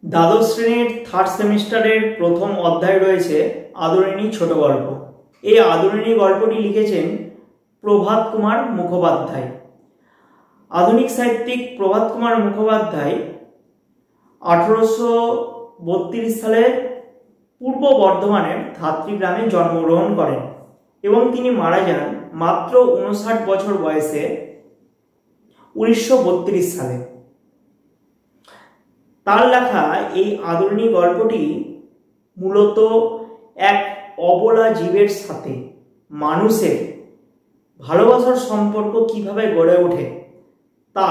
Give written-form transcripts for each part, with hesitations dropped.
দ্বাদশ শ্রেণীর থার্ড সেমিস্টারের প্রথম অধ্যায় রয়েছে আদরিণী ছোট গল্প। এই আদরিণী গল্পটি লিখেছেন প্রভাত কুমার মুখোপাধ্যায়। আধুনিক সাহিত্যিক প্রভাত কুমার মুখোপাধ্যায় 1832 সালে পূর্ব বর্ধমানের ধাত্রী গ্রামে জন্মগ্রহণ করেন এবং তিনি মারা যান মাত্র 59 বছর বয়সে 1932 সালে। তার লেখা এই আদরিণী গল্পটি মূলত এক অবলা জীবের সাথে মানুষের ভালোবাসার সম্পর্ক কিভাবে গড়ে ওঠে তা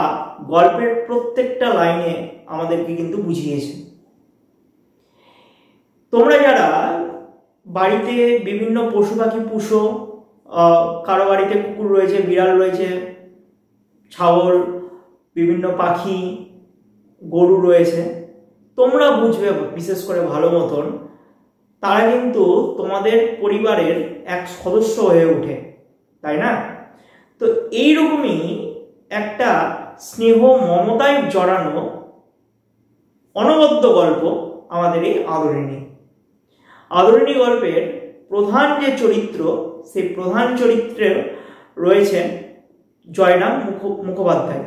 গল্পের প্রত্যেকটা লাইনে আমাদেরকে কিন্তু বুঝিয়েছে। তোমরা যারা বাড়িতে বিভিন্ন পশু পাখি পুষো, কারো বাড়িতে কুকুর রয়েছে, বিড়াল রয়েছে, ছাগল, বিভিন্ন পাখি, গরু রয়েছে, তোমরা বুঝবে বিশেষ করে ভালো মতন তারা কিন্তু তোমাদের পরিবারের এক সদস্য হয়ে ওঠে, তাই না? তো এইরকমই একটা স্নেহ মমতায় জড়ানো অনবদ্য গল্প আমাদের এই আদরিণী। আদরিণী গল্পের প্রধান যে চরিত্র, সেই প্রধান চরিত্রে রয়েছেন জয়রাম মুখোপাধ্যায়।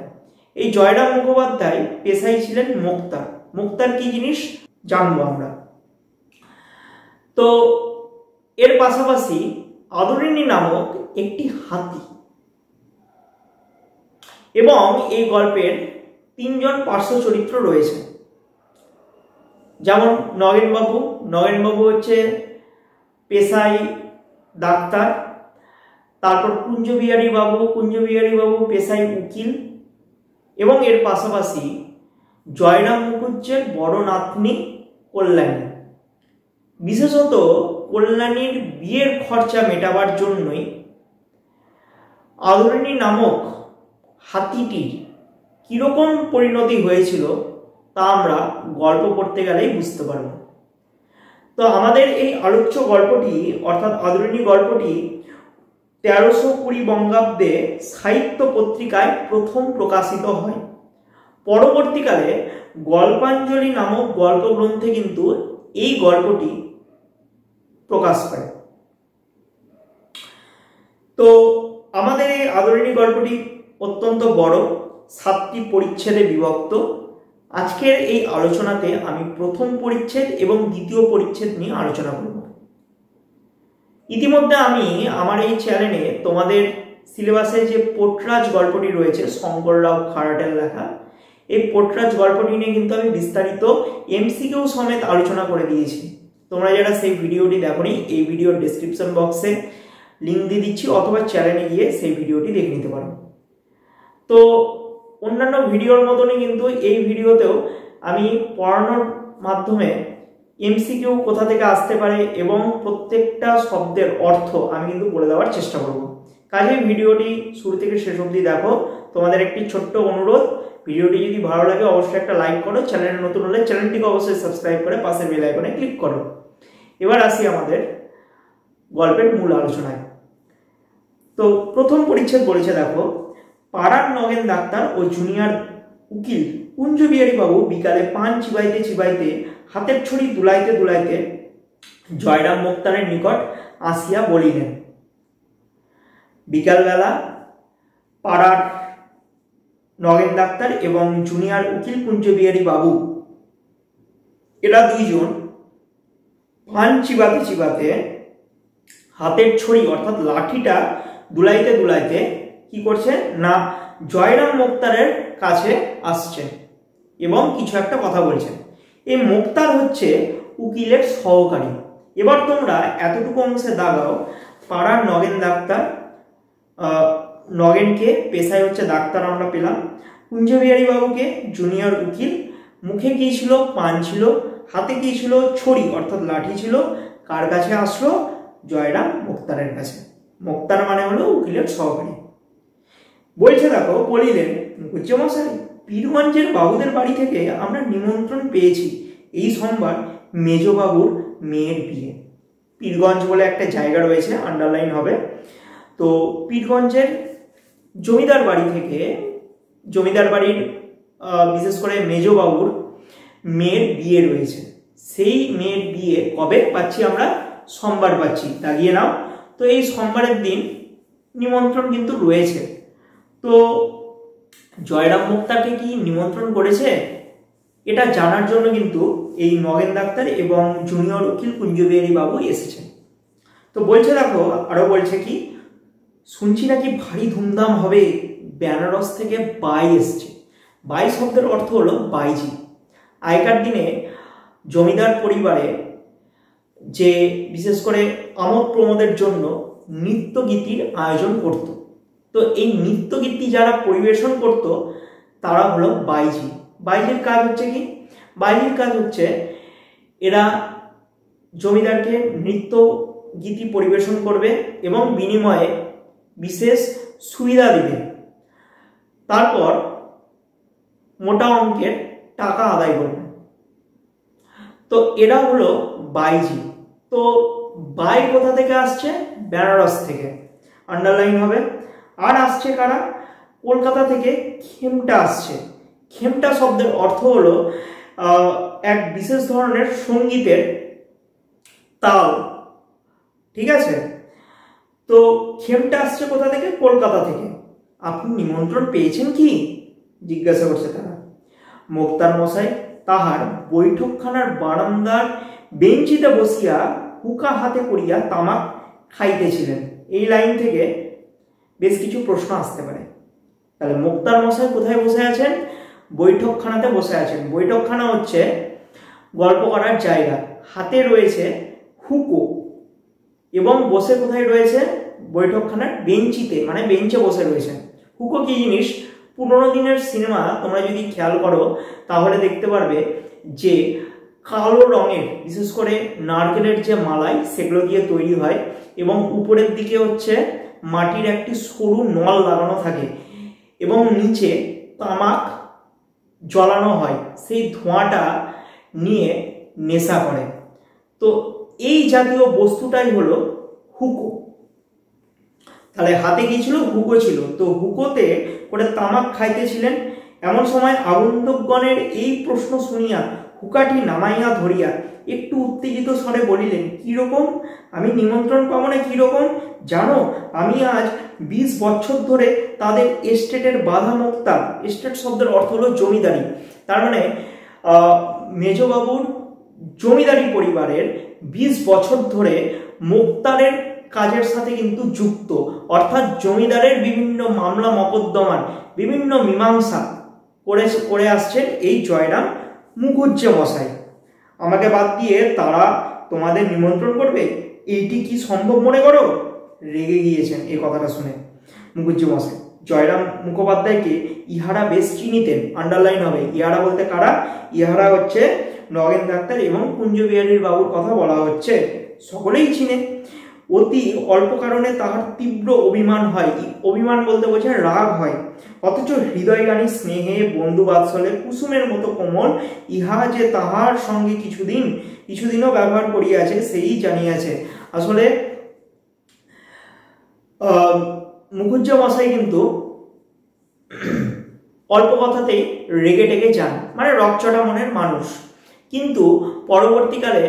এই জয়রাম মুখোপাধ্যায় পেশায় ছিলেন মোক্তার। মোক্তার কি জিনিস জানবো আমরা। তো এর পাশাপাশি আদরিণী নামক একটি হাতি এবং এই গল্পের 3 জন পার্শ্ব চরিত্র রয়েছে। যেমন নগেনবাবু। নগেনবাবু হচ্ছে পেশায় ডাক্তার। তারপর কুঞ্জবিহারী বাবু। কুঞ্জবিহারী বাবু পেশায় উকিল। এবং এর পাশাপাশি জয়রাম মুখুজ্জের বড় নাতনি কল্যাণী। বিশেষত কল্যাণীর বিয়ের খরচা মেটাবার জন্যই আদরিণী নামক হাতিটির কিরকম পরিণতি হয়েছিল তা আমরা গল্প পড়তে গেলেই বুঝতে পারব। তো আমাদের এই আলোচ্য গল্পটি অর্থাৎ আদরিণী গল্পটি 1320 বঙ্গাব্দে সাহিত্য পত্রিকায় প্রথম প্রকাশিত হয়। পরবর্তীকালে গল্পাঞ্জলি নামক গল্প গ্রন্থে কিন্তু এই গল্পটি প্রকাশ পায়। তো আমাদের এই আদরিণী গল্পটি অত্যন্ত বড়, 7টি পরিচ্ছেদে বিভক্ত। আজকের এই আলোচনাতে আমি প্রথম পরিচ্ছেদ এবং দ্বিতীয় পরিচ্ছেদ নিয়ে আলোচনা করব। ইতিমধ্যে আমি আমার এই চ্যানেলে তোমাদের সিলেবাসে যে পোটরাজ গল্পটি রয়েছে শঙ্কররাও খারাটের লেখা, এই পোটরাজ গল্পটি নিয়ে কিন্তু আমি বিস্তারিত এমসিকিউ সমেত আলোচনা করে দিয়েছি। তোমরা যারা সেই ভিডিওটি দেখোনি, এই ভিডিওর ডেসক্রিপশন বক্সে লিঙ্ক দিয়ে দিচ্ছি, অথবা চ্যানেলে গিয়ে সেই ভিডিওটি দেখে নিতে পারো। তো অন্যান্য ভিডিওর মতনই কিন্তু এই ভিডিওতেও আমি পড়ানোর মাধ্যমে এমসিকিউ কোথা থেকে আসতে পারে এবং প্রত্যেকটা শব্দের অর্থ আমি কিন্তু বলে দেওয়ার চেষ্টা করব। কাজেই ভিডিওটি শুরু থেকে শেষ অবধি দেখো। তোমাদের একটি ছোট্ট অনুরোধ, ভিডিওটি যদি ভালো লাগে অবশ্যই একটা লাইক করো, চ্যানেলে নতুন হলে চ্যানেলটিকে অবশ্যই সাবস্ক্রাইব করে পাশের বেল আইকনে ক্লিক করো। এবার আসি আমাদের গল্পের মূল আলোচনায়। তো প্রথম পরিচ্ছেদ বলেছে, দেখো, পাড়ার নগেন ডাক্তার ও জুনিয়র উকিল কুঞ্জবিহারী বাবু বিকালে পান চিবাইতে চিবাইতে হাতের ছড়ি দুলাইতে দুলাইতে জয়রাম মোক্তারের নিকট আসিয়া বলিলেন। বিকালবেলা পাড়ার নগেন ডাক্তার এবং জুনিয়র উকিল কুঞ্জবিহারী বাবু এরা 2 জন পান চিবাতে চিবাতে হাতের ছড়ি অর্থাৎ লাঠিটা দুলাইতে দুলাইতে কি করছে না জয়রাম মোক্তারের কাছে আসছেন এবং কিছু একটা কথা বলছেন। এই মোক্তার হচ্ছে উকিলের সহকারী। এবার তোমরা এতটুকু অংশে দাগাও, পাড়ার নগেন ডাক্তার, নগেনকে পেশায় হচ্ছে ডাক্তার আমরা পেলাম, কুঞ্জবিহারী বাবুকে জুনিয়র উকিল, মুখে কি ছিল? পান ছিল, হাতে কি ছিল? ছড়ি অর্থাৎ লাঠি ছিল। কার কাছে আসলো? জয়রাম মোক্তারের কাছে। মোক্তার মানে হলো উকিলের সহকারী। বলছে, দেখো, বলিলেন, মুখুজ্জেমশাই, পীরগঞ্জের বাবুদের বাড়ি থেকে আমরা নিমন্ত্রণ পেয়েছি এই সোমবার মেজবাবুর মেয়ের বিয়ে। পীরগঞ্জ বলে একটা জায়গা রয়েছে, আন্ডারলাইন হবে। তো পীরগঞ্জের জমিদার বাড়ি থেকে, জমিদার বাড়ির বিশেষ করে মেজবাবুর মেয়ের বিয়ে রয়েছে। সেই মেয়ের বিয়ে কবে পাচ্ছি আমরা? সোমবার পাচ্ছি, দাগিয়ে নাও। তো এই সোমবারের দিন নিমন্ত্রণ কিন্তু রয়েছে। তো জয়রাম মুক্তাকে কি নিমন্ত্রণ করেছে? এটা জানার জন্য কিন্তু এই নগেন ডাক্তার এবং জুনিয়র উকিল কুঞ্জবিহারী বাবু এসেছেন। তো বলছে, দেখো আরো বলছে কি, শুনছি নাকি ভারী ধুমধাম হবে, বেনারস থেকে বাই এসছে। বাই শব্দের অর্থ হলো বাইজি। আগেকার দিনে জমিদার পরিবারে যে বিশেষ করে আমোদ প্রমোদের জন্য নৃত্যগীতির আয়োজন করত। তো এই নৃত্যগীতি যারা পরিবেশন করত তারা হলো বাইজি। বাইজির কাজ হচ্ছে কি? বাইজির কাজ হচ্ছে এরা জমিদারকে নৃত্য গীতি পরিবেশন করবে এবং বিনিময়ে বিশেষ সুবিধা দিবে, তারপর মোটা অঙ্কের টাকা আদায় করবে। তো এরা হলো বাইজি। তো বাই কোথা থেকে আসছে? বেনারস থেকে, আন্ডারলাইন হবে। আর আসছে কারা? কলকাতা থেকে খেমটা আসছে। খেমটা শব্দের অর্থ হলো এক বিশেষ ধরনের সঙ্গীতের তাল, ঠিক আছে? তো খেমটা আসছে কোথা থেকে? কলকাতা থেকে। আপনি নিমন্ত্রণ পেয়েছেন কি? জিজ্ঞাসা করছে তারা। মোক্তার মশাই তাহার বৈঠকখানার বারান্দার বেঞ্চিতে বসিয়া হুকা হাতে করিয়া তামাক খাইতেছিলেন। এই লাইন থেকে বেশ কিছু প্রশ্ন আসতে পারে। তাহলে মোক্তার মশাই কোথায় বসে আছেন? বৈঠকখানাতে বসে আছেন। বৈঠকখানা হচ্ছে গল্প করার জায়গা। হাতে রয়েছে হুকো এবং বসে কোথায় রয়েছে? বৈঠকখানার বেঞ্চিতে, মানে বেঞ্চে বসে রয়েছেন। হুকো কি জিনিস? পুরোনো দিনের সিনেমা তোমরা যদি খেয়াল করো তাহলে দেখতে পারবে যে কালো রঙের, বিশেষ করে নারকেলের যে মালাই সেগুলো দিয়ে তৈরি হয় এবং উপরের দিকে হচ্ছে মাটির একটি সরু নল লাগানো থাকে এবং নিচে তামাক জ্বালানো হয়, সেই ধোঁয়াটা নিয়ে নেশা করে। তো এই জাতীয় বস্তুটাই হলো হুকো। তাহলে হাতে কি ছিল? হুকো ছিল। তো হুকোতে করে তামাক খাইতেছিলেন। এমন সময় আগন্তুকগণের এই প্রশ্ন শুনিয়া হুকাটি নামাইয়া ধরিয়া একটু উত্তেজিত স্বরে বলিলেন, কিরকম? আমি নিমন্ত্রণ পাবো না কিরকম? জানো, আমি আজ 20 বছর ধরে তাদের এস্টেটের বাধা মুক্তা। এস্টেট শব্দের অর্থ হলো জমিদারি। তার মানে মেজবাবুর জমিদারি পরিবারের 20 বছর ধরে মুক্তারের কাজের সাথে কিন্তু যুক্ত, অর্থাৎ জমিদারের বিভিন্ন মামলা মকদ্দমার বিভিন্ন মীমাংসা করে আসছেন এই জয়রাম মুখুজ্জে মশাই। আমাকে বাদ দিয়ে তারা তোমাদের নিমন্ত্রণ করবে, এইটি কি সম্ভব মনে করো? রেগে গিয়েছেন এই কথাটা শুনে মুখুজ্জে মশাই। জয়রাম মুখোপাধ্যায়কে ইহারা বেশ চিনিতেন, আন্ডারলাইন হবে। ইহারা বলতে কারা? ইহারা হচ্ছে নগেন ডাক্তার এবং কুঞ্জবিহারী বাবুর কথা বলা হচ্ছে। সকলেই চিনে। অতি অল্প কারণে তাহার তীব্র অভিমান হয়। অভিমান বলতে বোঝায় রাগ হয়। অথচ হৃদয়গানী স্নেহে বন্ধু বাৎসলে কুসুমের মতো কোমল, ইহা যে তাহার সঙ্গে কিছুদিনও ব্যবহার করিয়াছে সেই জানিয়াছে। আসলে মুখুজ্জে মশাই কিন্তু অল্প কথাতেই রেগে টেগে যান, মানে রকচটা মনের মানুষ। কিন্তু পরবর্তীকালে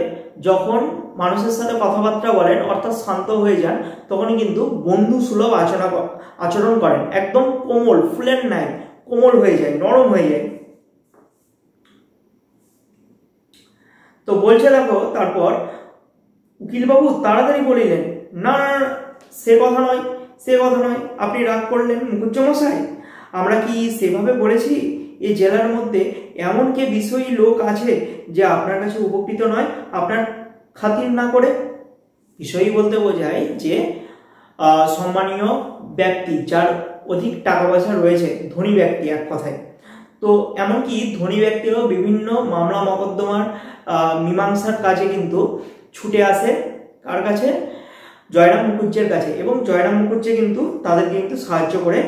যখন মানুষের সাথে কথাবার্তা বলেন অর্থাৎ শান্ত হয়ে যান, তখনই কিন্তু বন্ধু সুলভ আচরণ করেন। একদম কোমল, ফুলের ন্যায় কোমল হয়ে যায়, নরম হয়ে যায়। তো বলছে দেখো, তারপর উকিলবাবু তাড়াতাড়ি বলিলেন, না সে কথা নয়, সে কথা নয়, আপনি রাগ করলেন মুখুজ্জে মশাই। আমরা কি সেভাবে বলেছি? এই জেলার মধ্যে এমন কে বিষয়ী লোক আছে যে আপনার কাছে উপকৃত নয়, আপনার খাতির না করে? বিষয়ী বলতে বোঝায় যে সম্মানীয় ব্যক্তি, যার অধিক টাকা পয়সা রয়েছে, ধনী ব্যক্তি এক কথায়। তো এমনকি ধনী ব্যক্তিরাও বিভিন্ন মামলা মকদ্দমার মীমাংসার কাজে কিন্তু ছুটে আসে কার কাছে? জয়রাম মুখুজ্জের কাছে। এবং জয়রাম মুখুজ্জে কিন্তু তাদেরকে কিন্তু সাহায্য করে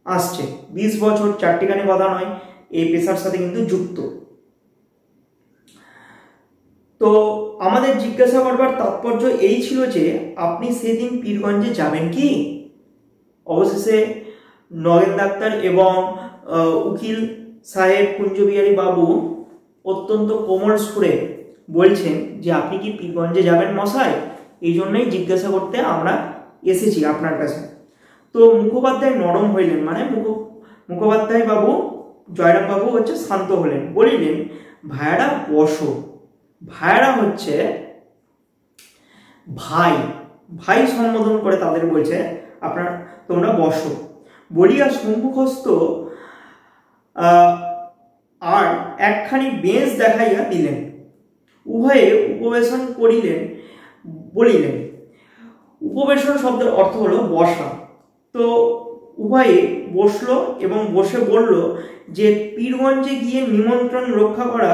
আসছে। 20 বছর চারটিখানি কথা নয়, এই পেশার সাথে কিন্তু যুক্ত। তো আমাদের জিজ্ঞাসা করবার তাৎপর্য এই ছিল যে আপনি সেদিন পীরগঞ্জে যাবেন কি? অবশেষে নগেন ডাক্তার এবং উকিল সাহেব কুঞ্জবিহারী বাবু অত্যন্ত কোমল সুরে বলছেন যে আপনি কি পীরগঞ্জে যাবেন মশাই, এই জন্যই জিজ্ঞাসা করতে আমরা এসেছি আপনার কাছে। তো মুখোপাধ্যায় নরম হইলেন, মানে মুখোপাধ্যায় বাবু, জয়রাম বাবু হচ্ছে শান্ত হলেন, বলিলেন ভাইয়ারা বসো। ভাইয়ারা হচ্ছে ভাই, ভাই সম্বোধন করে তাদের বলছে আপনার তোমরা বসো বলিয়া সম্মুখস্থ আর একখানি বেঞ্চ দেখাইয়া দিলেন। উভয়ে উপবেশন করিলেন। বলিলেন, উপবেশন শব্দের অর্থ হলো বসা। তো উভয়ে বসলো এবং বসে বলল যে পীরগঞ্জে গিয়ে নিমন্ত্রণ রক্ষা করা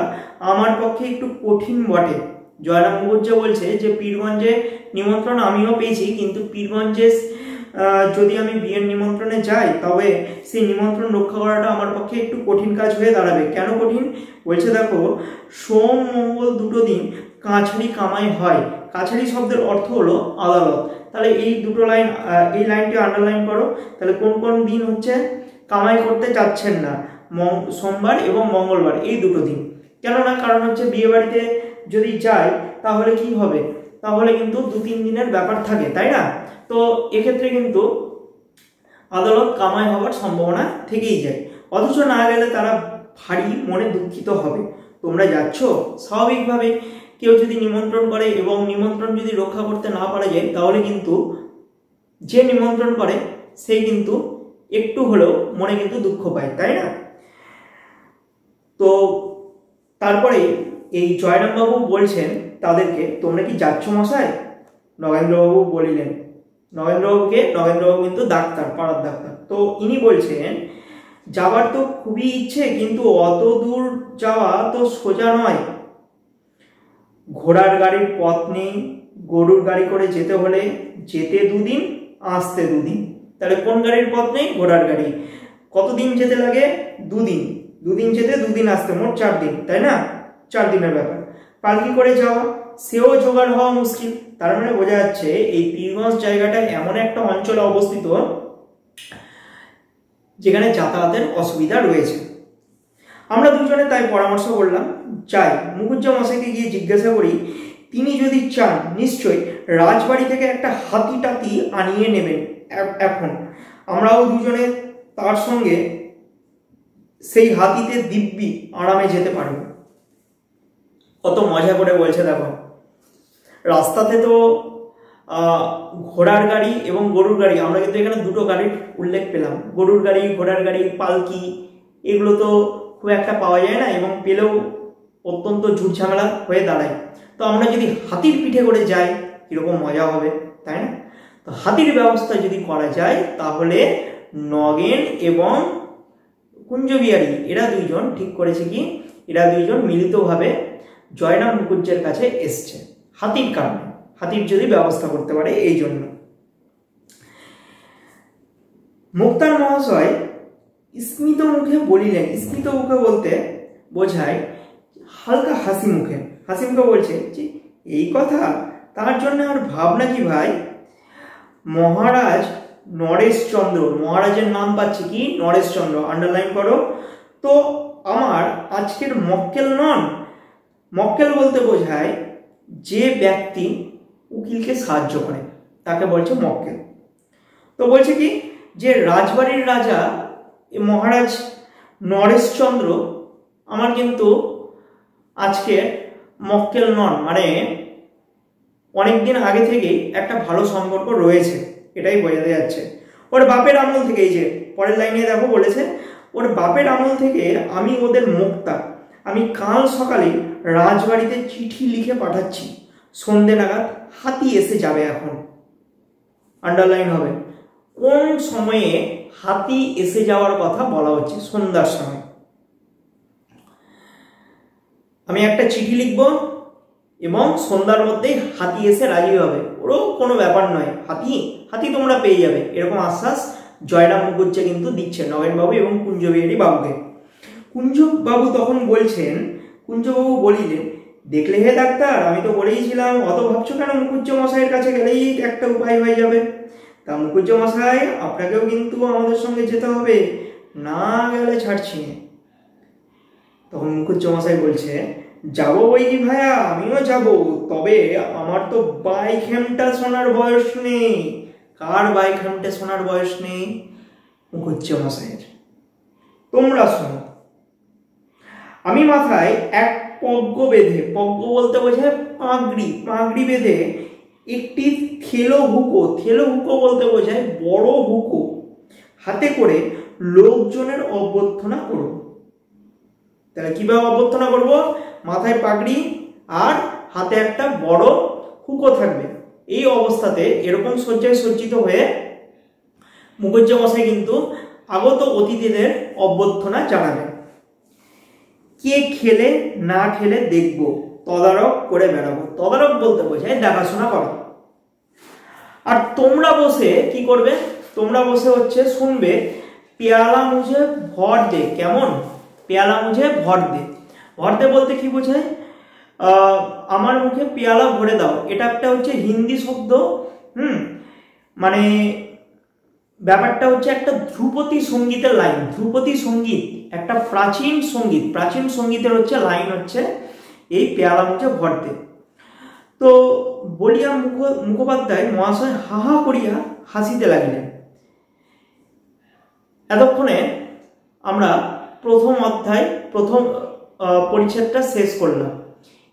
আমার পক্ষে একটু কঠিন বটে। জয়রাম মুখুজ্জে বলছে যে পীরগঞ্জে নিমন্ত্রণ আমিও পেয়েছি, কিন্তু পীরগঞ্জে যদি আমি বিয়ের নিমন্ত্রণে যাই তবে সেই নিমন্ত্রণ রক্ষা করাটা আমার পক্ষে একটু কঠিন কাজ হয়ে দাঁড়াবে। কেন কঠিন? বলছে দেখো, সোম মঙ্গল দুটো দিন কাছারি কামাই হয়। কাছারি শব্দের অর্থ হলো আদালত। তাহলে এই দুটো লাইন, এই লাইনটি আন্ডারলাইন করো। তাহলে কোন কোন দিন হচ্ছে কামাই করতে চাচ্ছেন না? সোমবার এবং মঙ্গলবার, এই দুটো দিন। কেন না? কারণ হচ্ছে বিয়ে বাড়িতে যদি যাই তাহলে কি হবে, তাহলে কিন্তু 2-3 দিনের ব্যাপার থাকে, তাই না? তো এক্ষেত্রে কিন্তু আদালত কামাই হওয়ার সম্ভাবনা থেকেই যায়। অথচ না গেলে তারা ভারী মনে দুঃখিত হবে। তোমরা যাচ্ছ, স্বাভাবিকভাবে কেউ যদি নিমন্ত্রণ করে এবং নিমন্ত্রণ যদি রক্ষা করতে না পারা যায় তাহলে কিন্তু যে নিমন্ত্রণ করে সেই কিন্তু একটু হলেও মনে কিন্তু দুঃখ পায়, তাই না? তো তারপরে এই জয়রামবাবু বলছেন তাদেরকে, তোমরা কি যাচ্ছ মশাই? নগেন্দ্রবাবু বলিলেন, নগেন্দ্রবাবু কিন্তু ডাক্তার, পাড়ার ডাক্তার। তো ইনি বলছেন যাবার তো খুবই ইচ্ছে, কিন্তু অত দূর যাওয়া তো সোজা নয়। ঘোড়ার গাড়ির পথ নেই, গরুর গাড়ি করে যেতে হলে যেতে 2 দিন, আসতে 2 দিন। তাহলে কোন গাড়ির পথ নেই? ঘোড়ার গাড়ি। কতদিন যেতে লাগে? 2 দিন। 2 দিন যেতে 2 দিন আসতে, মোট 4 দিন, তাই না? 4 দিনের ব্যাপার। পালকি করে যাওয়া, সেও জোগাড় হওয়া মুশকিল। তার মানে বোঝা যাচ্ছে এই পীরগঞ্জ জায়গাটা এমন একটা অঞ্চলে অবস্থিত যেখানে যাতায়াতের অসুবিধা রয়েছে। আমরা দুজনে তাই পরামর্শ করলাম যাই, মুখুজ্জে মশাইকে গিয়ে জিজ্ঞাসা করি, তিনি যদি চান নিশ্চয়ই রাজবাড়ি থেকে একটা হাতি টাতি আনিয়ে নেবেন এখন। আমরাও দুজনে তার সঙ্গে সেই হাতিতে দিব্যি আরামে যেতে পারব। কত মজা করে বলছে দেখো। রাস্তাতে তো ঘোড়ার গাড়ি এবং গরুর গাড়ি, আমরা কিন্তু এখানে দুটো গাড়ির উল্লেখ পেলাম। গরুর গাড়ি, ঘোড়ার গাড়ি, পালকি, এগুলো তো খুব একটা পাওয়া যায় না এবং পেলেও অত্যন্ত ঝুটঝামেলা হয়ে দাঁড়ায়। তো আমরা যদি হাতির পিঠে করে যাই কীরকম মজা হবে, তাই না? তো হাতির ব্যবস্থা যদি করা যায় তাহলে নগেন এবং কুঞ্জবিহারী এরা দুইজন ঠিক করেছে কি, এরা দুইজন মিলিতভাবে জয়রাম মুখুজ্জের কাছে এসছে হাতির কারণে, হাতির যদি ব্যবস্থা করতে পারে এই জন্য। মুক্তার মহাশয় স্মিত মুখে বলিলেন, স্মিত মুখে বলতে বোঝায় হালকা হাসি মুখে বলছে যে এই কথা, তার জন্য আর ভাবনা কি ভাই? মহারাজ নরেশচন্দ্র, মহারাজের নাম পাচ্ছে কি? নরেশচন্দ্র, আন্ডারলাইন করো। তো আমার আজকের মক্কেল নন। মক্কেল বলতে বোঝায় যে ব্যক্তি উকিলকে সাহায্য করে তাকে বলছে মক্কেল। তো বলছে কি যে রাজবাড়ির রাজা মহারাজ নরেশচন্দ্র আমার কিন্তু আজকে মক্কেল নন, মানে অনেকদিন আগে থেকেই একটা ভালো সম্পর্ক রয়েছে, এটাই বোঝাতে যাচ্ছে। ওর বাপের আমল থেকে, এই যে পরের লাইনে দেখো বলেছে, ওর বাপের আমল থেকে আমি ওদের মুক্তা। আমি কাল সকালে রাজবাড়িতে চিঠি লিখে পাঠাচ্ছি, সন্ধে নাগাদ হাতি এসে যাবে। এখন আন্ডারলাইন হবে কোন সময়ে হাতি এসে যাওয়ার কথা বলা হচ্ছে, সন্ধ্যার সময়। আমি একটা চিঠি লিখব এবং সন্ধ্যার মধ্যেই হাতি এসে রাজি হবে, ওরও কোনো ব্যাপার নয়, হাতি তোমরা পেয়ে যাবে, এরকম আশ্বাস জয়রাম মুখুজ্জে কিন্তু দিচ্ছে নগেনবাবু এবং কুঞ্জবিহারী বাবুকে। কুঞ্জবাবু তখন বলছেন, কুঞ্জবাবু বলিলেন, দেখলে হে ডাক্তার, আমি তো বলেইছিলাম, অত ভাবছো কেন? মুখুজ্জে মশাইয়ের কাছে গেলেই একটা উপায় হয়ে যাবে। তা মুখুজ্জে মশাই, আপনাকেও কিন্তু আমাদের সঙ্গে যেতে হবে, না গেলে ছাড়ছি না। তখন মুখুজ্জমশাই বলছে, যাবো বই কি ভাইয়া, আমিও যাব, তবে আমার তো বাইখামটা শোনার বয়স নেই। কার বাইখামটা শোনার বয়স নেই? মুখুজ্জমশাইয়ের। তোমরা শোনো। আমি মাথায় এক পগ্গ বেঁধে, পগ্গ বলতে বোঝায় পাগড়ি, পাগড়ি বেঁধে একটি থেলো হুকো বলতে বোঝায় বড় হুকো হাতে করে লোকজনের অভ্যর্থনা করব। তাহলে কিভাবে অভ্যর্থনা করব? মাথায় পাগড়ি আর হাতে একটা বড় হুকো থাকবে। এই অবস্থাতে এরকম সজ্জায় সজ্জিত হয়ে মুখুজ্জমশাই কিন্তু আগত অতিথিদের অভ্যর্থনা জানাবেন। কে খেলে না খেলে দেখব, তদারক করে বেড়াবো। তদারক বলতে বোঝায় দেখাশোনা করা। আর তোমরা বসে কি করবে? তোমরা বসে হচ্ছে শুনবে, পেয়ালা মুঝে ভর দে। কেমন? পেয়ালা মুঝে ভর দে। ভর দে বলতে কি বোঝায়? আমার মুখে পেয়ালা ভরে দাও। এটা একটা হচ্ছে হিন্দি শব্দ। মানে ব্যাপারটা হচ্ছে একটা ধ্রুপদী সঙ্গীতের লাইন। ধ্রুপদী সঙ্গীত একটা প্রাচীন সঙ্গীত। প্রাচীন সঙ্গীতের হচ্ছে লাইন হচ্ছে এই পেয়ালা মুঝে ভর দে। তো বলিয়া মুখোপাধ্যায় মহাশয় হাহা করিয়া হাসিতে লাগিলেন। এতক্ষণে আমরা প্রথম অধ্যায়, প্রথম পরিচ্ছেদটা শেষ করলাম।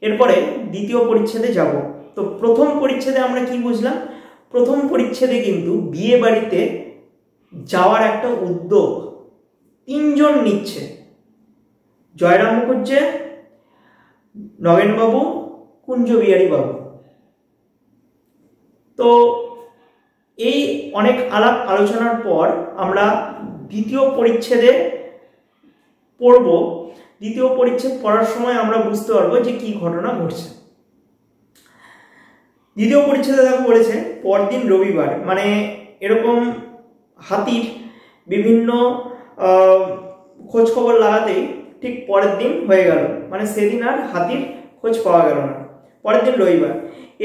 এরপরে দ্বিতীয় পরিচ্ছেদে যাব। তো প্রথম পরিচ্ছেদে আমরা কি বুঝলাম? প্রথম পরিচ্ছেদে কিন্তু বিয়ে বাড়িতে যাওয়ার একটা উদ্যোগ তিনজন নিচ্ছে। জয়রাম মুখুজ্জে, নগেনবাবু, কুঞ্জবিহারী বাবু। তো এই অনেক আলাপ আলোচনার পর আমরা দ্বিতীয় পরিচ্ছেদে পড়ব। দ্বিতীয় পরিচ্ছেদ পড়ার সময় আমরা বুঝতে পারবো যে কি ঘটনা ঘটছে। দ্বিতীয় পরিচ্ছেদে দেখো বলেছে পরদিন রবিবার, মানে এরকম হাতির বিভিন্ন খোঁজ খবর লাগাতেই ঠিক পরের দিন হয়ে গেল, মানে সেদিন আর হাতির খোঁজ পাওয়া গেল না। পরের দিন রবিবার।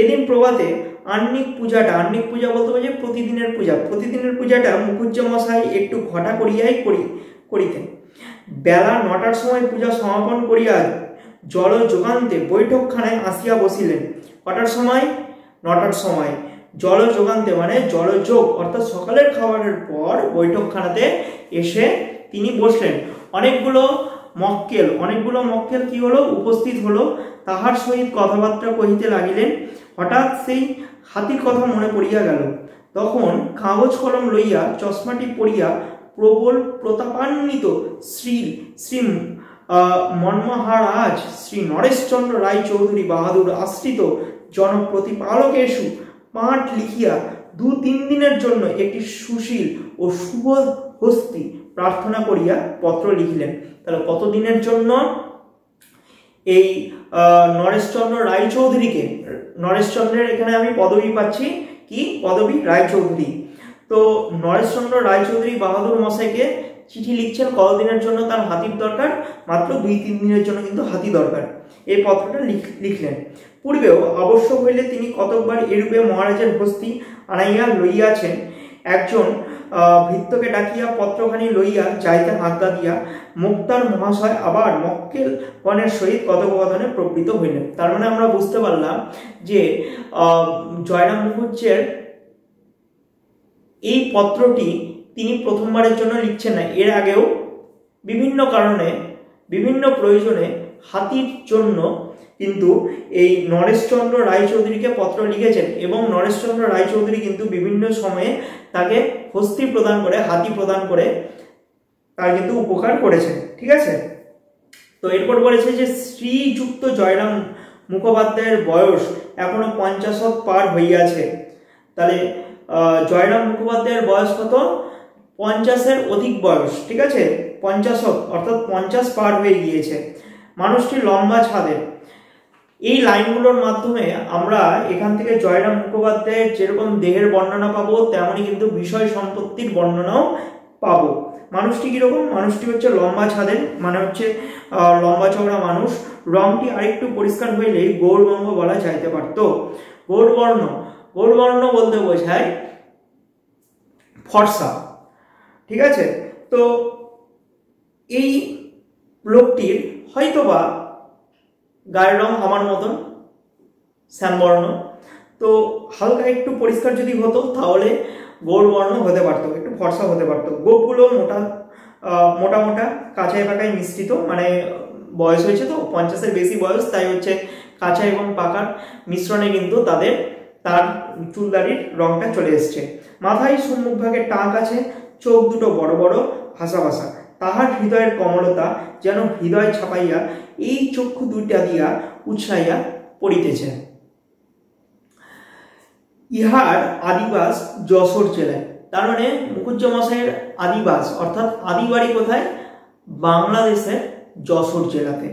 এদিন প্রভাতে আহ্নিক পূজাটা, আহ্নিক পূজা বলতে বোঝে প্রতিদিনের পূজা, প্রতিদিনের পূজাটা মুখুজ্জমশাই একটু ঘটা করিয়াই করিতেন। বেলা 9টার সময় পূজা সমাপন করিয়া জল যোগান্তে বৈঠকখানায় আসিয়া বসিলেন। কটার সময়? 9টার সময়। জল যোগান্তে মানে জলযোগ, অর্থাৎ সকালের খাবারের পর বৈঠকখানাতে এসে তিনি বসলেন। অনেকগুলো মক্কেল কি হলো? উপস্থিত হলো। তাহার সহিত কথাবার্তা কহিতে লাগিলেন। হঠাৎ সেই হাতির কথা মনে পড়িয়া গেল। তখন কাগজ কলম লইয়া চশমাটি পড়িয়া প্রবল প্রতাপান্বিত শ্রী মন্মহারাজ শ্রী নরেশচন্দ্র রায়চৌধুরী বাহাদুর আশ্রিত জনপ্রতিপালকেশু পাঠ লিখিয়া 2-3 দিনের জন্য একটি সুশীল ও শুভ হস্তি প্রার্থনা করিয়া পত্র লিখিলেন। তাহলে কতদিনের জন্য এই নরেশচন্দ্র রায়চৌধুরীকে, নরেশচন্দ্রের এখানে আমি পদবী পাচ্ছি কি পদবী? রায়চৌধুরী। তো নরেশচন্দ্র রায়চৌধুরী বাহাদুর মশাইকে চিঠি লিখছেন কতদিনের জন্য তার হাতির দরকার? মাত্র 2-3 দিনের জন্য কিন্তু হাতি দরকার। এই পত্রটা লিখলেন। পূর্বেও আবশ্যক হইলে তিনি কতকবার এরূপে মহারাজের হস্তি আনাইয়া লইয়াছেন। একজন ভৃত্যকে ডাকিয়া পত্রখানি লইয়া যাইতে আজ্ঞা দিয়া মুক্তার মহাশয় আবার মক্কেলগণের সহিত কথোপকথনে প্রবৃত্ত হইলেন। তার মানে আমরা বুঝতে পারলাম যে জয়রাম মুখুজ্জের এই পত্রটি তিনি প্রথমবারের জন্য লিখছেন না। এর আগেও বিভিন্ন কারণে, বিভিন্ন প্রয়োজনে হাতির জন্য কিন্তু এই নরেশচন্দ্র রায়চৌধুরীকে পত্র লিখেছেন এবং নরেশচন্দ্র রায়চৌধুরী কিন্তু বিভিন্ন সময়ে তাকে হস্তি প্রদান করে, হাতি প্রদান করে তার কিন্তু উপকার করেছেন। ঠিক আছে। তো এরপর বলেছে যে শ্রীযুক্ত জয়রাম মুখোপাধ্যায়ের বয়স এখনো 50 পার হইয়াছে। তাহলে জয়রাম মুখোপাধ্যায়ের বয়স কত? 50-এর অধিক বয়স। ঠিক আছে, 50 অর্থাৎ 50 পার হয়ে গিয়েছে। মানুষটি লম্বা ছাদের। এই লাইনগুলোর মাধ্যমে আমরা এখান থেকে জয়রাম মুখোপাধ্যায়ের যেরকম দেহের বর্ণনা পাবো, তেমনি কিন্তু বিষয় সম্পত্তির বর্ণনাও পাবো। মানুষটি কিরকম? মানুষটি হচ্ছে লম্বা ছাদের, মানে হচ্ছে লম্বা চওড়া মানুষ। রংটি আরেকটু পরিষ্কার হইলে গৌরবঙ্গ বলা যাইতে পারত। গৌরবর্ণ বলতে বোঝায় ফর্সা। ঠিক আছে। তো এই লোকটির হয়তোবা গায়ের রং আমার মতন শ্যামবর্ণ, তো হালকা একটু পরিষ্কার যদি হতো তাহলে গৌরবর্ণ হতে পারতো, একটু ফর্সা হতে পারতো। গোপগুলো মোটা মোটা মোটা কাঁচায় পাকায় মিশ্রিত, মানে বয়স হয়েছে তো 50-এর বেশি বয়স, তাই হচ্ছে কাঁচা এবং পাকার মিশ্রণে কিন্তু তার চুলদারির রংটা চলে এসছে। মাথায় সম্মুখভাগে টাক আছে, চোখ দুটো বড় বড়, ভাসা ভাসা। তাহার হৃদয়ের কমলতা যেন হৃদয় ছাপাইয়া এই চক্ষু দুইটা দিয়া উৎসাইয়া পড়িতেছে। ইহার আদিবাস যশোর জেলায়। তার মানে মুখুজ্জমশাইয়ের আদিবাস অর্থাৎ আদিবাড়ি কোথায়? বাংলাদেশের যশোর জেলাতে।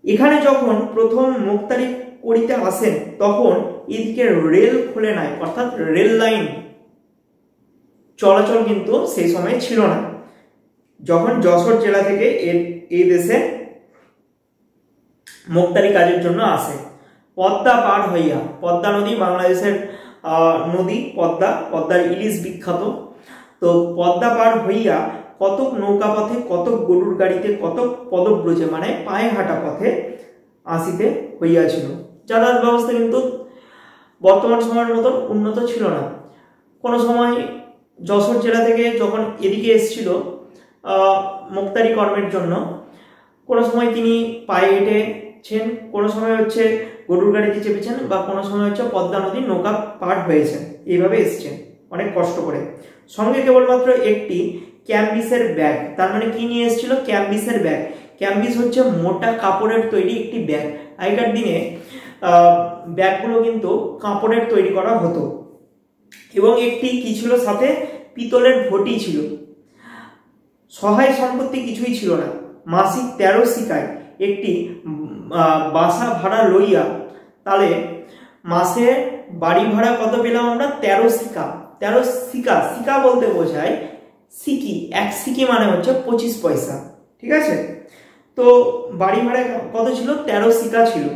এখানে যখন প্রথম মুক্তারি করিতে আসেন তখন এদিকে রেল খুলে নাই, অর্থাৎ রেল লাইন চলাচল কিন্তু সেই সময় ছিল না। যখন যশোর জেলা থেকে এই দেশে মুক্তারি কাজের জন্য আসে, পদ্মা পার হইয়া, পদ্মা নদী বাংলাদেশের নদী, পদ্মার ইলিশ বিখ্যাত, তো পদ্মা পার হইয়া কতক নৌকা পথে, কতক গরুর গাড়িতে, কতক পদব্রজে মানে পায়ে হাঁটা পথে আসিতে হইয়াছিল। যাতায়াত ব্যবস্থা কিন্তু বর্তমান সময়ের মতন উন্নত ছিল না। কোনো সময় যশোর জেলা থেকে যখন এদিকে এসেছিল মুক্তারি কর্মের জন্য, কোনো সময় তিনি পায়ে হেঁটেছেন, কোনো সময় হচ্ছে গরুর গাড়িতে চেপেছেন, বা কোনো সময় হচ্ছে পদ্মা নদীর নৌকা পার হয়েছেন, এইভাবে এসছেন অনেক কষ্ট করে। সঙ্গে কেবলমাত্র একটি ক্যাম্বিসের ব্যাগ। তার মানে কি নিয়ে এসেছিল? ক্যাম্বিসের ব্যাগ। ক্যাম্বিস হচ্ছে মোটা কাপড়ের তৈরি একটি ব্যাগ। আগেকার দিনে ব্যাগগুলো কিন্তু কাপড়ের তৈরি করা হতো। এবং একটি কি ছিল সাথে? পিতলের ঘটি ছিল। সহায় সম্পত্তি কিছুই ছিল না। মাসিক 13 সিকায় একটি বাসা ভাড়া লইয়া, তাহলে মাসে বাড়ি ভাড়া কত পেলাম আমরা? 13 সিকা। 13 সিকা, সিকা বলতে বোঝায় সিকি, এক সিকি মানে হচ্ছে 25 পয়সা, ঠিক আছে? তো বাড়ি ভাড়া কত ছিল? 13 সিকা ছিল।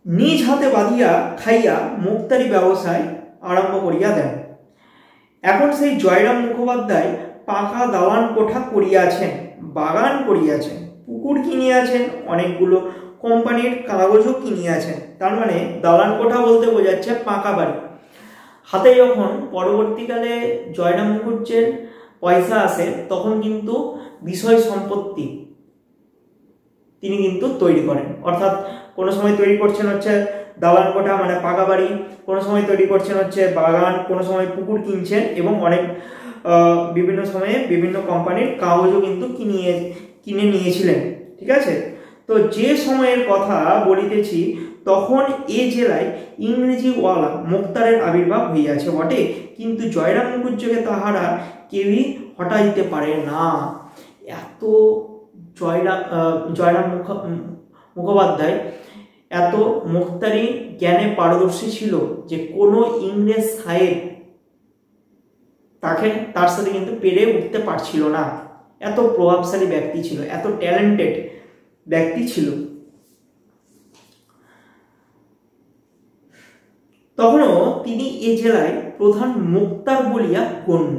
নিজ হাতে বাঁধিয়া খাইয়া মুক্তারি ব্যবসায় আরম্ভ করিয়া দেন। এখন সেই জয়রাম মুখোপাধ্যায় পাকা দালান কোঠা করিয়াছেন, বাগান করিয়াছেন, পুকুর কিনিয়াছেন, অনেকগুলো কোম্পানির কাগজও কিনিয়াছেন। তার মানে দালান কোঠা বলতে বোঝাচ্ছে পাকা বাড়ি। হাতে যখন পরবর্তীকালে জয়রাম মুখুজ্জের পয়সা আসে তখন কিন্তু বিষয় সম্পত্তি তিনি কিন্তু তৈরি করেন, অর্থাৎ কোনো সময় তৈরি করছেন হচ্ছে দালান কোঠা মানে পাকা বাড়ি, কোনো সময় তৈরি করছেন হচ্ছে বাগান, কোনো সময় পুকুর কিনছেন, এবং অনেক বিভিন্ন সময়ে বিভিন্ন কোম্পানির কাগজও কিন্তু কিনে নিয়েছিলেন, ঠিক আছে? তো যে সময়ের কথা বলিতেছি তখন এ জেলায় ইংরেজিওয়ালা মুক্তারের আবির্ভাব হইয়াছে বটে, কিন্তু জয়রাম মুখুজ্জকে তাহারা কেউই হটাইতে পারে না। এত জয়রাম মুখোপাধ্যায় এত মুক্তারি জ্ঞানে পারদর্শী ছিল যে কোনো ইংরেজ সাহেব তার সাথে কিন্তু পেরে উঠতে পারছিল না। এত প্রভাবশালী ব্যক্তি ছিল, এত ট্যালেন্টেড ব্যক্তি ছিল। তখনও তিনি এ জেলায় প্রধান মুক্তার বলিয়া গণ্য।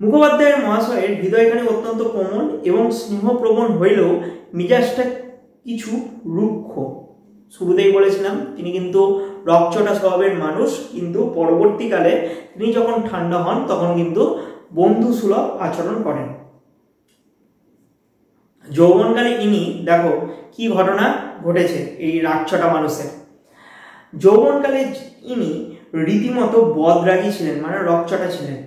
মুখোপাধ্যায়ের মহাশয়ের হৃদয়খানি অত্যন্ত কোমল এবং স্নেহপ্রবণ হইলেও মিজাজটা কিছু রুক্ষ। শুরুতেই বলেছিলাম তিনি কিন্তু রকচটা স্বভাবের মানুষ, কিন্তু পরবর্তীকালে তিনি যখন ঠান্ডা হন তখন কিন্তু বন্ধুসুলভ আচরণ করেন। যৌবনকালে ইনি, দেখো কি ঘটনা ঘটেছে এই রাগচটা মানুষের। যৌবনকালে ইনি রীতিমতো বদরাগী ছিলেন, মানে রকচটা ছিলেন।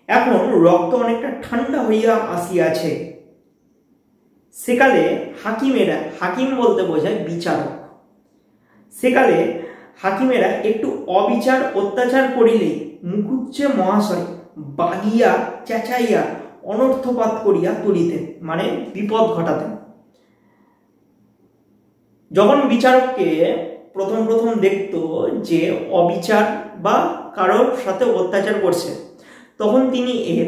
এখন রক্ত অনেকটা ঠান্ডা হইয়া আসিয়াছে। সেকালে হাকিমেরা, হাকিম বলতে বোঝায় বিচারক, সেকালে হাকিমেরা একটু অবিচার অত্যাচার করিলেই মুখুজ্জে মহাশয় বাগিয়া চেঁচাইয়া অনর্থপাত করিয়া তুলিতেন, মানে বিপদ ঘটাতেন। যখন বিচারককে প্রথম দেখতো যে অবিচার বা কারোর সাথে অত্যাচার করছে, তখন তিনি এর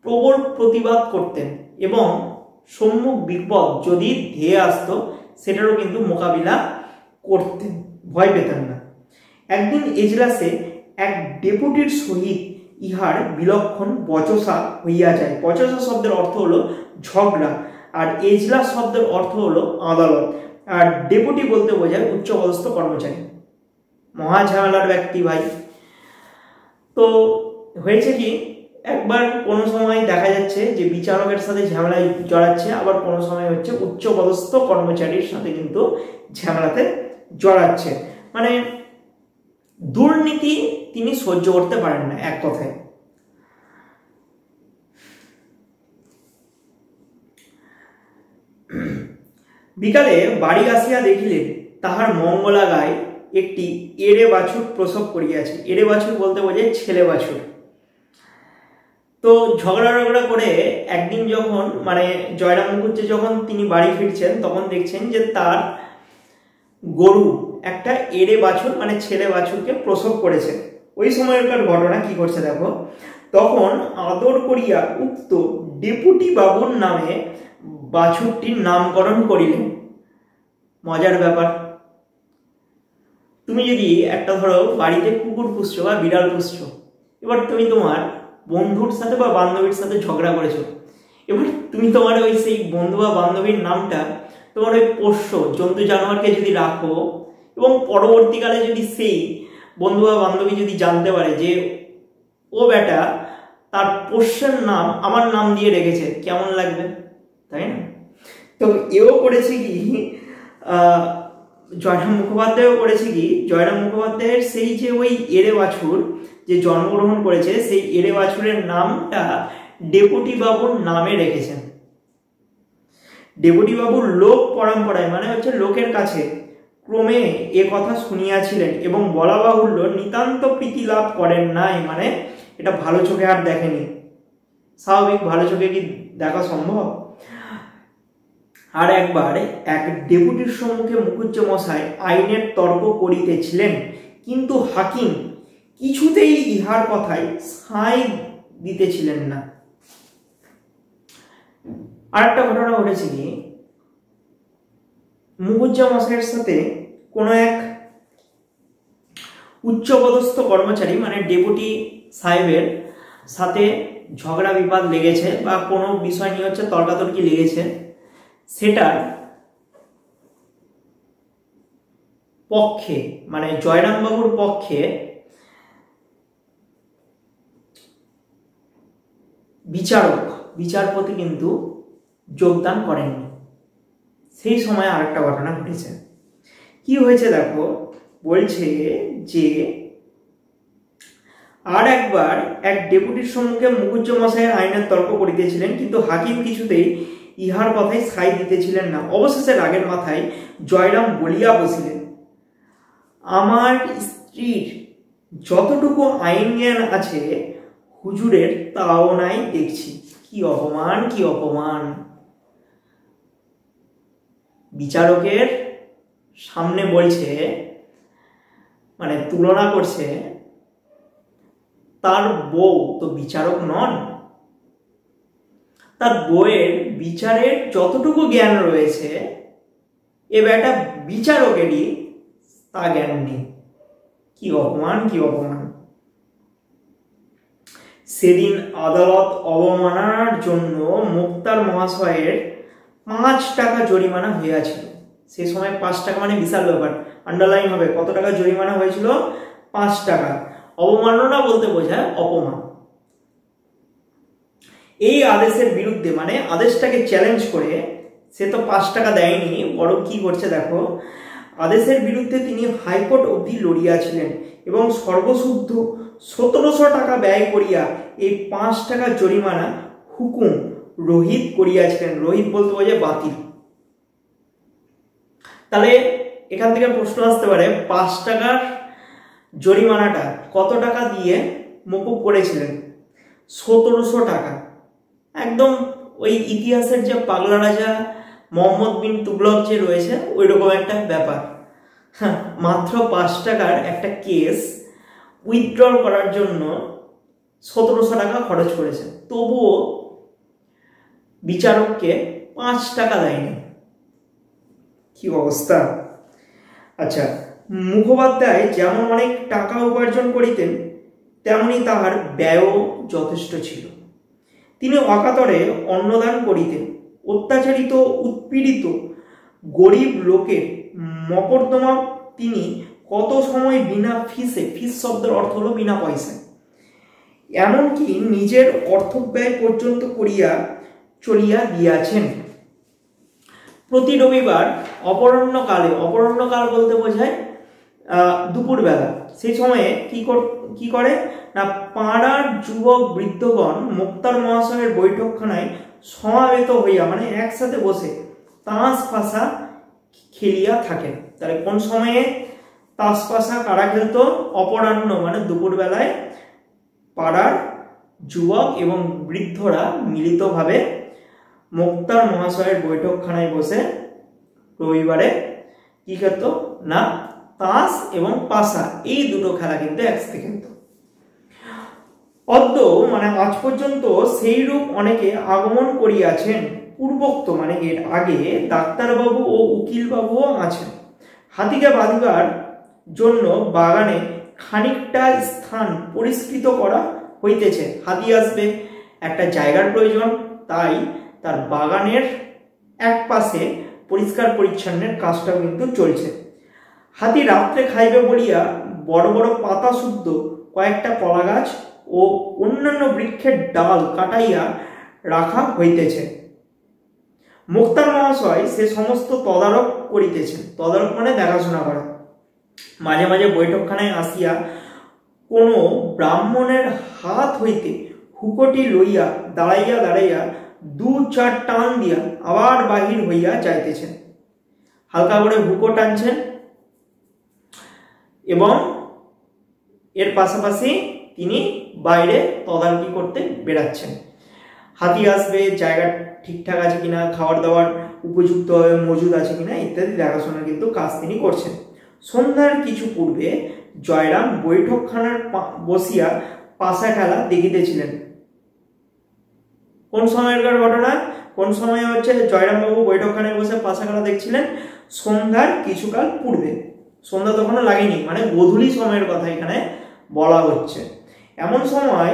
প্রবল প্রতিবাদ করতেন এবং সম্মুখ বিপদ যদি ধেয়ে আসতো সেটারও কিন্তু মোকাবিলা করতেন, ভয় পেতেন না। একদিন এজলাসে এক ডেপুটির সহিত ইহার বিলক্ষণ বচসা হইয়া যায়। বচসা শব্দের অর্থ হলো ঝগড়া, আর এজলাস শব্দের অর্থ হলো আদালত, আর ডেপুটি বলতে বোঝায় উচ্চপদস্থ কর্মচারী। মহা ঝামেলার ব্যক্তি ভাই। তো হয়েছে কি, একবার কোনো সময় দেখা যাচ্ছে যে বিচারকের সাথে ঝামেলায় জড়াচ্ছে, আবার কোনো সময় হচ্ছে উচ্চপদস্থ কর্মচারীর সাথে কিন্তু ঝামেলাতে জড়াচ্ছে। মানে দুর্নীতি তিনি সহ্য করতে পারেন না, এক কথায়। বিকালে বাড়ি আসিয়া দেখিলেন তাহার মঙ্গলা গায়ে একটি এড়ে বাছুর প্রসব করিয়াছে। এড়ে বাছুর বলতে বোঝায় ছেলে বাছুর। তো ঝগড়া করে একদিন যখন মানে জয়রাম মুখুজ্জে যখন তিনি বাড়ি ফিরছেন, তখন দেখছেন যে তার গরু একটা এড়ে বাছুর মানে ছেলে বাছুরকে প্রসব করেছে। ওই সময়কার ঘটনা কি করছে দেখো, তখন আদর করিয়া উক্ত ডেপুটি বাবুর নামে বাছুরটির নামকরণ করিলেন। মজার ব্যাপার। তুমি যদি একটা ধরো বাড়িতে কুকুর পুষছো বা বিড়াল পুষছো, এবার তুমি তোমার বন্ধুর সাথে বা বান্ধবীর সাথে ঝগড়া করেছো, এবার তুমি তোমার ওই সেই বন্ধু বা বান্ধবীর নামটা তোমার ওই পোষ্য জন্তু জানোয়ারকে যদি রাখো, এবং পরবর্তীকালে যদি সেই বন্ধু বা বান্ধবী যদি জানতে পারে যে ও বেটা তার পোষ্যের নাম আমার নাম দিয়ে রেখেছে, কেমন লাগবে, তাই না? তো এও করেছে কি, জয়রাম মুখোপাধ্যায়ও করেছে কি, জয়রাম মুখোপাধ্যায়ের সেই যে ওই এড়ে বাছুর যে জন্মগ্রহণ করেছে, সেই এড়ে বাছুরের নামটা ডেপুটি বাবুর নামে রেখেছেন। ডেপুটি বাবুর লোক পরম্পরায় মানে হচ্ছে লোকের কাছে ক্রমে এ কথা শুনিয়াছিলেন, এবং বলা বাহুল্য নিতান্ত প্রীতি লাভ করেন নাই, মানে এটা ভালো চোখে আর দেখেনি। স্বাভাবিক, ভালো চোখে কি দেখা সম্ভব? আর একবার এক ডেপুটির সম্মুখে মুখুজ্জে মশাই আইনের তর্ক করিতেছিলেন, কিন্তু হাকিম কিছুতেই ইহার কথায় সায় দিতেছিলেন না। আরেকটা ঘটনা ঘটেছে কি, মুখুজ্জে মশাইয়ের সাথে কোনো এক উচ্চপদস্থ কর্মচারী মানে ডেপুটি সাহেবের সাথে ঝগড়া বিবাদ লেগেছে, বা কোনো বিষয় নিয়ে হচ্ছে তর্কাতর্কি লেগেছে। সেটার পক্ষে মানে জয়রাম বাবুর পক্ষে বিচারপতি কিন্তু যোগদান করেননি। সেই সময় আরেকটা ঘটনা ঘটেছে। কি হয়েছে দেখো, বলছে যে আর একবার এক ডেপুটির সম্মুখে মুখুজ্জে মশাইয়ের আইনের তর্ক করিতেছিলেন, কিন্তু হাকিম কিছুতেই ইহার কথায় সাই দিতেছিলেন না। অবশেষে রাগের মাথায় জয়রাম বলিয়া বসিলেন, আমার স্ত্রীর যতটুকু আইন জ্ঞান আছে হুজুরের তাও নাই দেখছি। কি অপমান, কি অপমান! বিচারকের সামনে বলছে, মানে তুলনা করছে, তার বউ তো বিচারক নন, তার বউয়ের বিচারের যতটুকু জ্ঞান রয়েছে এ বেটা বিচারকেরই তা জ্ঞান নেই। কি অপমান, কি অপমান! সেদিন আদালত অবমাননার জন্য মুক্তার মহাশয়ের 5 টাকা জরিমানা হইয়াছিল। সেই সময় 5 টাকা মানে বিশাল ব্যাপার, আন্ডারলাইন হবে। কত টাকা জরিমানা হয়েছিল? 5 টাকা। অবমাননা বলতে বোঝায় অপমান। এই আদেশের বিরুদ্ধে মানে আদেশটাকে চ্যালেঞ্জ করে, সে তো 5 টাকা দেয়নি, বরং কি করছে দেখো, আদেশের বিরুদ্ধে তিনি হাইকোর্ট অবধি লড়িয়াছিলেন এবং সর্বশুদ্ধ 1700 টাকা ব্যয় করিয়া এই 5 টাকা জরিমানা হুকুম রহিত করিয়াছিলেন। রহিত বলতে বোঝায় বাতিল। তাহলে এখান থেকে প্রশ্ন আসতে পারে, 5 টাকার জরিমানাটা কত টাকা দিয়ে মকুব করেছিলেন? 1700 টাকা। একদম ওই ইতিহাসের যে পাগলা রাজা মোহাম্মদ বিন তুগলক যে রয়েছে, ওই রকম একটা ব্যাপার। হ্যাঁ, মাত্র 5 টাকার একটা কেস উইথড্র করার জন্য 1700 টাকা খরচ করেছে, তবুও বিচারককে 5 টাকা দেয়নি। কি অবস্থা! আচ্ছা, মুখোপাধ্যায় যেমন অনেক টাকা উপার্জন করিতেন, তেমনি তাহার ব্যয়ও যথেষ্ট ছিল। তিনি অকাতরে অন্নদান করিতেন। অত্যাচারিত উৎপীড়িত গরিব লোকের মকদ্দমা তিনি কত সময় বিনা ফিসে, ফিস শব্দের অর্থ হলো বিনা পয়সায়, এমনকি নিজের অর্থব্যয় পর্যন্ত করিয়া চলিয়া দিয়াছেন। প্রতি রবিবার অপরাহ্নকালে, অপরাহ্নকাল বলতে বোঝায় দুপুরবেলা, সেই সময়ে কি করে না, পাড়ার যুবক বৃদ্ধগণ মুক্তার মহাশয়ের বৈঠকখানায় সমাবেত হইয়া, মানে একসাথে বসে তাস পাশা খেলিয়া থাকেন। তাহলে কোন সময়ে তাস পাশা কারা খেলতো? অপরাহ্ন মানে দুপুরবেলায় পাড়ার যুবক এবং বৃদ্ধরা মিলিতভাবে মুক্তার মহাশয়ের বৈঠকখানায় বসে রবিবারে কি খেলতো না, তাস এবং পাশা, এই দুটো খেলা কিন্তু একসাথে খেলতো। অদ্য মানে আজ পর্যন্ত সেই রূপ অনেকে আগমন করিয়াছেন। পূর্বোক্ত মানে এর আগে ডাক্তারবাবু ও উকিলবাবুও আছেন। হাতিকে বাঁধিবার জন্য বাগানে খানিকটা স্থান পরিষ্কৃত করা হইতেছে। হাতি আসবে, একটা জায়গার প্রয়োজন, তাই তার বাগানের এক পাশে পরিষ্কার পরিচ্ছন্নের কাজটাও কিন্তু চলছে। হাতি রাত্রে খাইবে বলিয়া বড় বড় পাতা শুদ্ধ কয়েকটা কলা গাছ ও অন্যান্য বৃক্ষের ডাল কাটাইয়া রাখা হইতেছে। মুক্তার মহাশয় সে সমস্ত তদারক করিতেছেন। তদারক মানে দেখাশোনা করা। মাঝে মাঝে বৈঠকখানায় আসিয়া কোনো ব্রাহ্মণের হাত হইতে হুকোটি লইয়া দাঁড়াইয়া দাঁড়াইয়া দু চার টান দিয়া আবার বাহির হইয়া যাইতেছেন। হালকা করে হুকো টানছেন এবং এর পাশাপাশি তিনি বাইরে তদারকি করতে বেড়াচ্ছেন। হাতি আসবে, জায়গা ঠিকঠাক আছে কিনা, খাবার দাবার উপযুক্তভাবে মজুদ আছে কিনা ইত্যাদি দেখাশোনার কিন্তু কাজ তিনি করছেন। সন্ধ্যার কিছু পূর্বে জয়রাম বৈঠকখানার বসিয়া পাশা খেলা দেখিতেছিলেন। কোন সময়কার ঘটনা? কোন সময় হচ্ছে জয়রাম বাবু বৈঠকখানায় বসে পাশা খেলা দেখছিলেন? সন্ধ্যার কিছুকাল পূর্বে। সন্ধ্যা তখনও লাগেনি, মানে গোধূলি সময়ের কথা এখানে বলা হচ্ছে। এমন সময়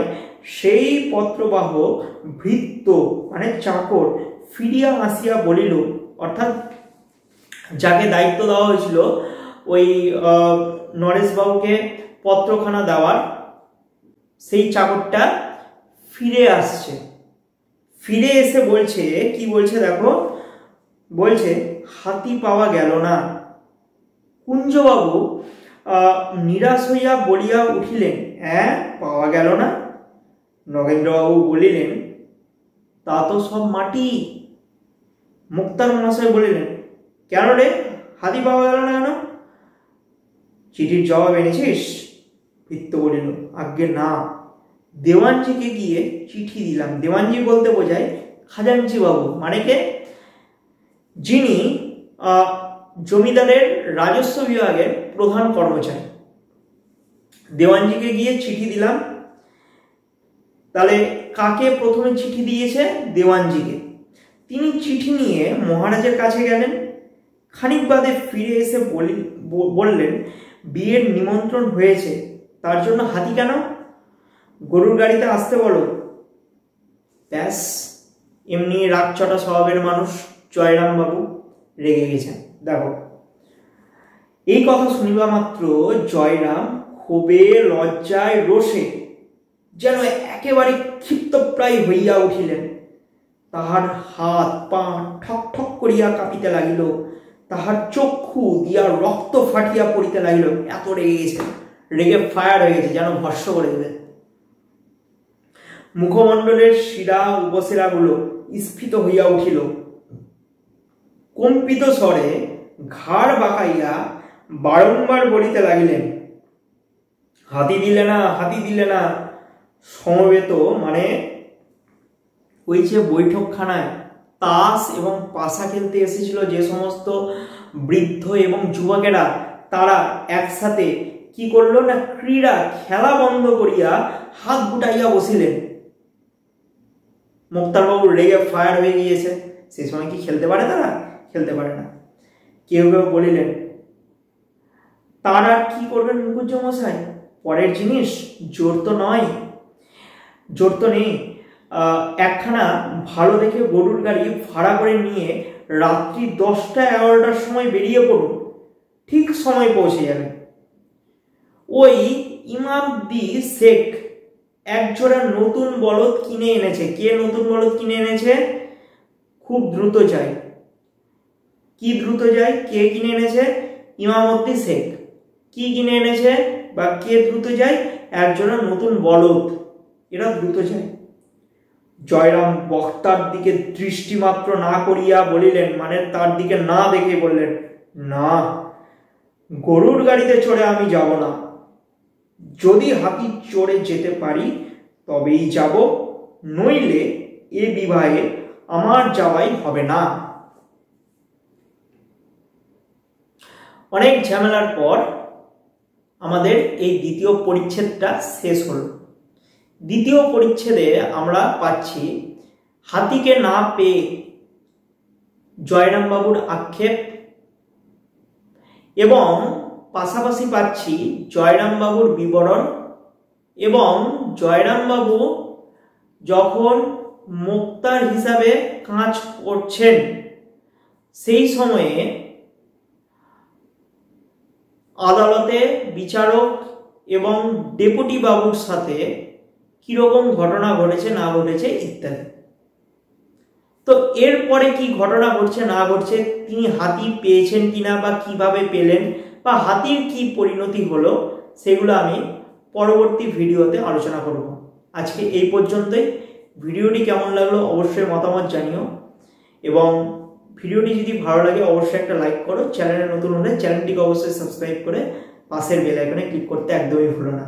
সেই পত্রবাহক ভৃত্য মানে চাকর ফিরিয়া আসিয়া বলিল, অর্থাৎ যাকে দায়িত্ব দেওয়া হয়েছিল ওই নরেশবাবুকে পত্রখানা দেওয়ার, সেই চাকরটা ফিরে আসছে। ফিরে এসে বলছে, কি বলছে দেখো, বলছে হাতি পাওয়া গেল না। কুঞ্জবাবু নিরাশ হইয়া বলিয়া উঠিলেন, হ্যাঁ পাওয়া গেল না? নগেন্দ্রবাবু বলিলেন, তা তো সব মাটি। মুক্তার মহাশয় বলিলেন, কেন রে, হাতি পাওয়া গেল না কেন? চিঠির জবাব এনেছিস? ভৃত্য বলিল, আজ্ঞে না, দেওয়ানজিকে গিয়ে চিঠি দিলাম। দেওয়ানজি বলতে বোঝায় খাজাঞ্চি বাবু, মানে কে, যিনি জমিদারের রাজস্ব বিভাগের প্রধান কর্মচারী। দেওয়ানজিকে গিয়ে চিঠি দিলাম। তাহলে কাকে প্রথমে চিঠি দিয়েছে? দেওয়ানজিকে। তিনি চিঠি নিয়ে মহারাজের কাছে গেলেন। খানিক বাদে ফিরে এসে বললেন, বিয়ের নিমন্ত্রণ হয়েছে, তার জন্য হাতি কেন? গরুর গাড়িতে আসতে বলো। ব্যাস, এমনি রাগচটা স্বভাবের মানুষ জয়রাম বাবু রেগে গেছেন। দেখো, এই কথা শুনিবা মাত্র জয়রাম ক্ষোভে লজ্জায় রোষে যেন একেবারে ক্ষিপ্তপ্রায় হইয়া উঠিলেন। তাহার হাত পা ঠক ঠক করিয়া কাঁপিতে লাগিল, তাহার চক্ষু দিয়া রক্ত ফাটিয়া পড়িতে লাগিল। এত রেগে গেছে, রেগে ফায়ার হয়ে গেছে, যেন ভস্ম করে দেবে। মুখমণ্ডলের শিরা উপশিরাগুলো স্ফীত হইয়া উঠিল। কম্পিত স্বরে ঘাড় বাঁকাইয়া বারংবার বলিতে লাগিলেন, হাতি দিলে না, হাতি দিলে না। সমবেত মানে ওই যে বৈঠকখানায় তাস এবং পাশা খেলতে এসেছিল যে সমস্ত বৃদ্ধ এবং যুবকেরা, তারা একসাথে কি করলো না, ক্রীড়া খেলা বন্ধ করিয়া হাত গুটাইয়া বসিলেন। মুক্তারবাবু রেগে ফায়ার হয়ে গিয়েছে। সে সময় কি খেলতে পারে? তারা খেলতে পারে না। কেউ কেউ বলিলেন, তারা কি করবেন মুখুজ্জ মশাই? পরের জিনিস, জোর তো নয়, জোর তো নেই। একখানা ভালো দেখে গরুর গাড়ি ভাড়া করে নিয়ে রাত্রি 10টা-11টার সময় বেরিয়ে পড়ুন, ঠিক সময় পৌঁছে যাবে। ওই ইমামদি শেখ একজোড়া নতুন বলদ কিনে এনেছে। কে নতুন বলদ কিনে এনেছে? খুব দ্রুত যায়। কি দ্রুত যায়? কে কিনে এনেছে? ইমামউদ্দিন শেখ। কি কিনে এনেছে বা কে দ্রুত যায়? একজোড়া নতুন বলদ, এরা দ্রুত যায়। জয়রাম বক্তার দিকে দৃষ্টিমাত্র না করিয়া বলিলেন, মানে তার দিকে না দেখে বললেন, না, গরুর গাড়িতে চড়ে আমি যাব না। যদি হাতি চড়ে যেতে পারি তবেই যাব, নইলে এ বিবাহে আমার যাওয়াই হবে না। অনেক ঝামেলার পর আমাদের এই দ্বিতীয় পরিচ্ছেদটা শেষ হলো। দ্বিতীয় পরিচ্ছেদে আমরা পাচ্ছি হাতিকে না পেয়ে জয়রামবাবুর আক্ষেপ, এবং পাশাপাশি পাচ্ছি জয়রামবাবুর বিবরণ, এবং জয়রামবাবু যখন মোক্তার হিসাবে কাজ করছেন সেই সময়ে আদালতে বিচারক এবং ডেপুটি বাবুর সাথে কিরকম ঘটনা ঘটেছে না ঘটেছে ইত্যাদি। তো এরপরে কি ঘটনা ঘটছে না ঘটছে, তিনি হাতি পেয়েছেন কিনা বা কিভাবে পেলেন বা হাতির কি পরিণতি হলো, সেগুলো আমি পরবর্তী ভিডিওতে আলোচনা করব। আজকে এই পর্যন্তই। ভিডিওটি কেমন লাগলো অবশ্যই মতামত জানিও, এবং ভিডিওটি যদি ভালো লাগে অবশ্যই একটা লাইক করো। চ্যানেলে নতুন হলে চ্যানেলটিকে অবশ্যই সাবস্ক্রাইব করে পাশের বেল আইকনে ক্লিক করতে একদমই ভুলো না।